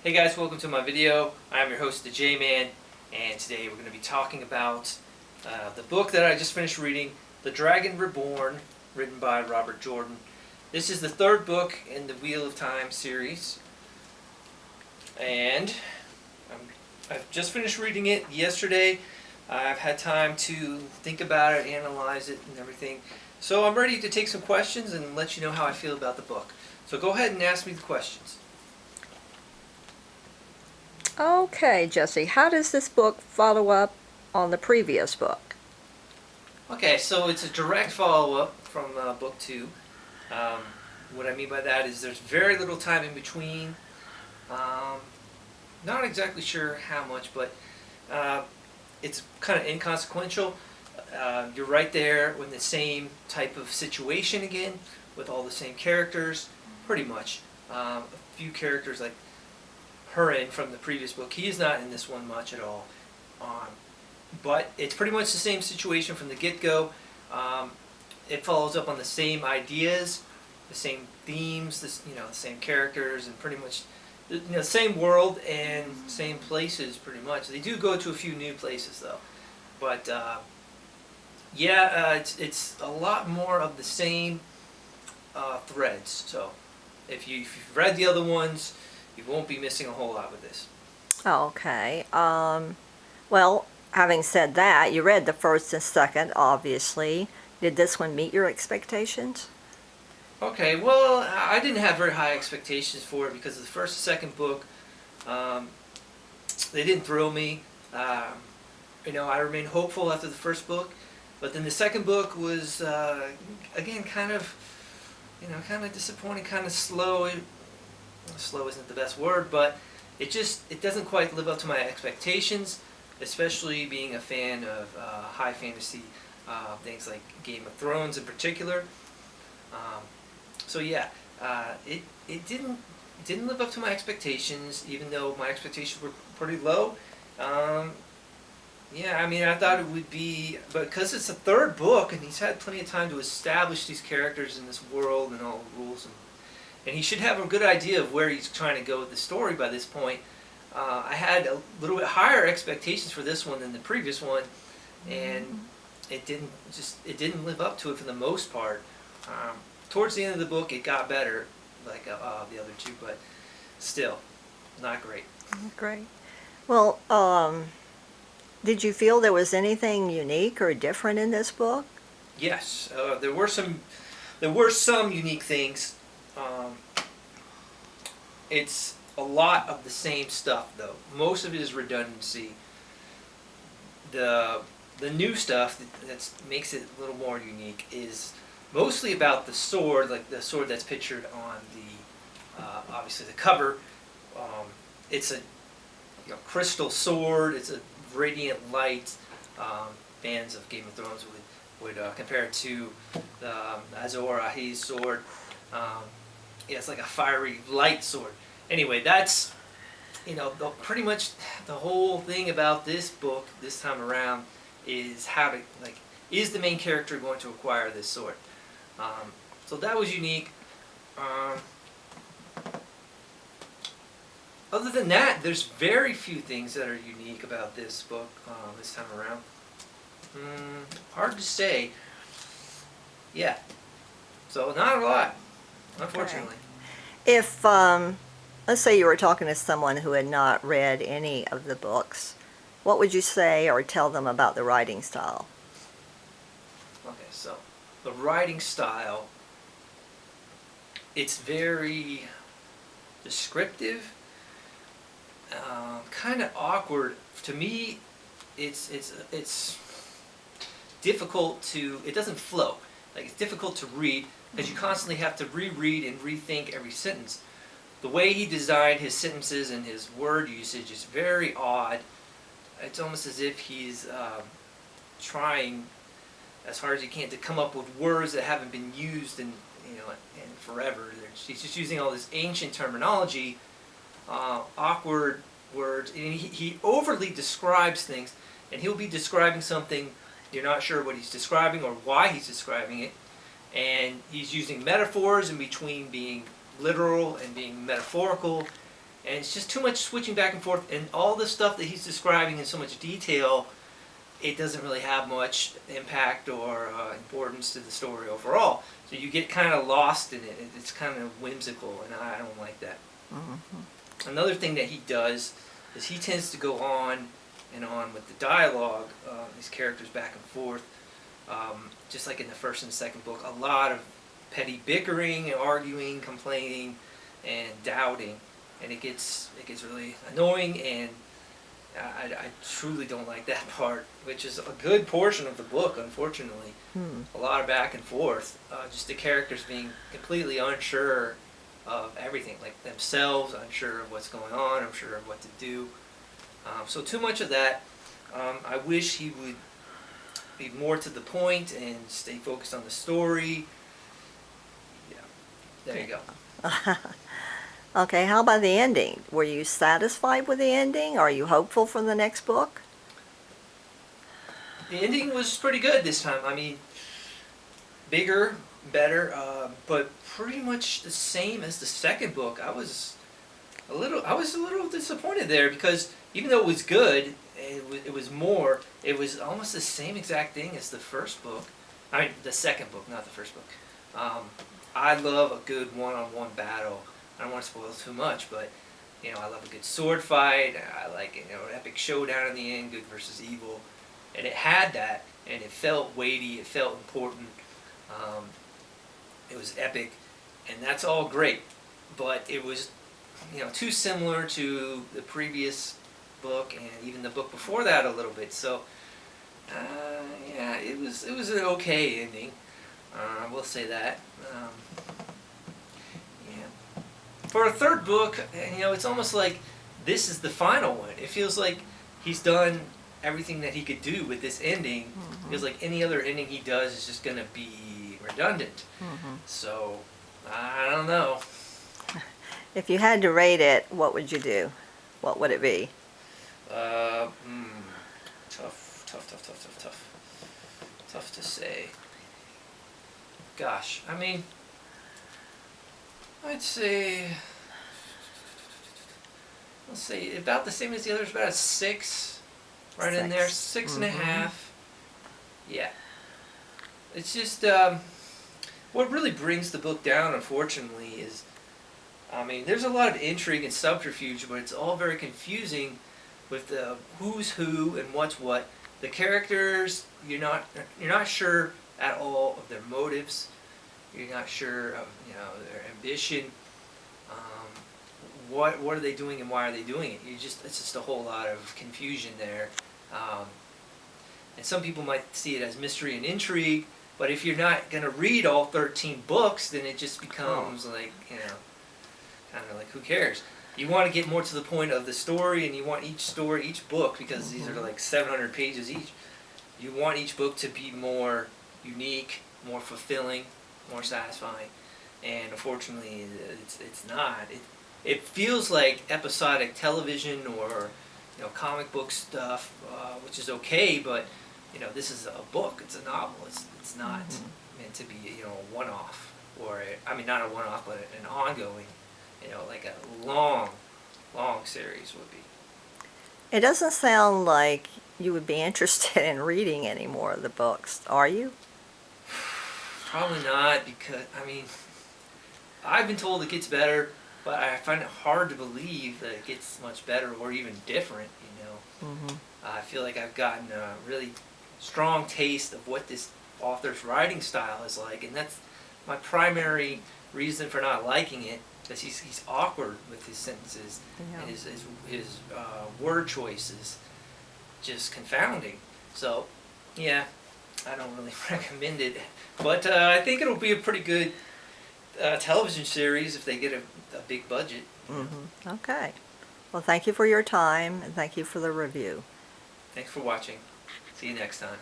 Hey guys, welcome to my video. I'm your host, the J-Man, and today we're going to be talking about the book that I just finished reading, The Dragon Reborn, written by Robert Jordan. This is the third book in the Wheel of Time series, and I've just finished reading it yesterday. I've had time to think about it, analyze it, and everything. So I'm ready to take some questions and let you know how I feel about the book. So go ahead and ask me the questions. Okay, Jesse, how does this book follow up on the previous book? Okay, so it's a direct follow-up from book 2. What I mean by that is there's very little time in between. Not exactly sure how much, but it's kind of inconsequential. You're right there in the same type of situation again, with all the same characters, pretty much. A few characters like Hurin from the previous book, he is not in this one much at all. But it's pretty much the same situation from the get-go. It follows up on the same ideas, the same themes, the same characters, and pretty much the same world and same places pretty much. They do go to a few new places though. But it's a lot more of the same threads. So if you've read the other ones, you won't be missing a whole lot with this. Okay. Well, having said that, you read the first and second, obviously. Did this one meet your expectations? Okay, well, I didn't have very high expectations for it because the first and second book, they didn't thrill me. I remained hopeful after the first book, but then the second book was, again, kind of disappointing, kind of slow. Slow isn't the best word, but it doesn't quite live up to my expectations, especially being a fan of high fantasy things like Game of Thrones in particular. It didn't live up to my expectations, even though my expectations were pretty low. I thought it would be, but because it's a third book and he's had plenty of time to establish these characters in this world and all the rules, and he should have a good idea of where he's trying to go with the story by this point. I had a little bit higher expectations for this one than the previous one, and it didn't live up to it for the most part. Towards the end of the book, it got better, like the other two, but still, not great. Great. Well, did you feel there was anything unique or different in this book? Yes, there were some unique things. It's a lot of the same stuff, though. Most of it is redundancy. The new stuff that makes it a little more unique is mostly about the sword, like the sword that's pictured on the obviously the cover. It's a crystal sword. It's a radiant light. Fans of Game of Thrones would compare it to the Azor Ahai's sword. It's like a fiery light sword. Anyway, that's pretty much the whole thing about this book this time around is is the main character going to acquire this sword? So that was unique. Other than that, there's very few things that are unique about this book this time around. Hard to say. Yeah. So not a lot, unfortunately. Okay. If, let's say you were talking to someone who had not read any of the books, what would you say or tell them about the writing style? Okay, so the writing style, it's very descriptive, kind of awkward. To me, it's difficult to, it doesn't flow. Like, it's difficult to read because you constantly have to reread and rethink every sentence. The way he designed his sentences and his word usage is very odd. It's almost as if he's trying as hard as he can to come up with words that haven't been used in forever. He's just using all this ancient terminology, awkward words, and he overly describes things. And he'll be describing something, you're not sure what he's describing or why he's describing it, and he's using metaphors in between being literal and being metaphorical, and it's just too much switching back and forth, and all the stuff that he's describing in so much detail, it doesn't really have much impact or importance to the story overall. So you get kind of lost in it. It's kind of whimsical, and I don't like that. Another thing that he does is he tends to go on and on with the dialogue, these characters back and forth, just like in the first and second book. A lot of petty bickering and arguing, complaining, and doubting, and it gets really annoying, and I truly don't like that part, which is a good portion of the book, unfortunately. A lot of back and forth, just the characters being completely unsure of everything, like themselves, unsure of what's going on, unsure of what to do. So too much of that. I wish he would be more to the point and stay focused on the story. Yeah, there you go. Okay, how about the ending? Were you satisfied with the ending? Are you hopeful for the next book? The ending was pretty good this time. I mean, bigger, better, but pretty much the same as the second book. I was a little disappointed there, because even though it was good, it was almost the same exact thing as the first book. I mean, the second book, not the first book. I love a good one-on-one battle. I don't want to spoil too much, but I love a good sword fight. I like an epic showdown in the end, good versus evil, and it had that, and it felt weighty. It felt important. It was epic, and that's all great. But it was, too similar to the previous book and even the book before that a little bit. So, yeah, it was an okay ending. I will say that. For a third book, it's almost like this is the final one. It feels like he's done everything that he could do with this ending. It feels like any other ending he does is just going to be redundant. So, I don't know. If you had to rate it, what would you do? What would it be? Tough to say. Gosh, I mean, I'd say, let's say about the same as the others, about a 6, right in there, 6.5. Yeah. It's just, what really brings the book down, unfortunately, is, I mean, there's a lot of intrigue and subterfuge, but it's all very confusing with the who's who and what's what. The characters, you're not sure at all of their motives. You're not sure of their ambition. What are they doing and why are they doing it? It's just a whole lot of confusion there. And some people might see it as mystery and intrigue, but if you're not going to read all 13 books, then it just becomes like, kind of like, who cares? You want to get more to the point of the story, and you want each book, because these are like 700 pages each, you want each book to be more unique, more fulfilling, more satisfying. And unfortunately, it's not. It feels like episodic television or comic book stuff, which is okay, but this is a book. It's a novel. It's not meant to be a one-off, or not a one-off, but an ongoing, like a long series would be. It doesn't sound like you would be interested in reading any more of the books, are you? Probably not, because I've been told it gets better, but I find it hard to believe that it gets much better or even different. I feel like I've gotten a really strong taste of what this author's writing style is like, and that's my primary reason for not liking it, because he's awkward with his sentences, and his word choices just confounding. So, yeah, I don't really recommend it, but I think it'll be a pretty good television series if they get a big budget. Okay. Well, thank you for your time, and thank you for the review. Thanks for watching. See you next time.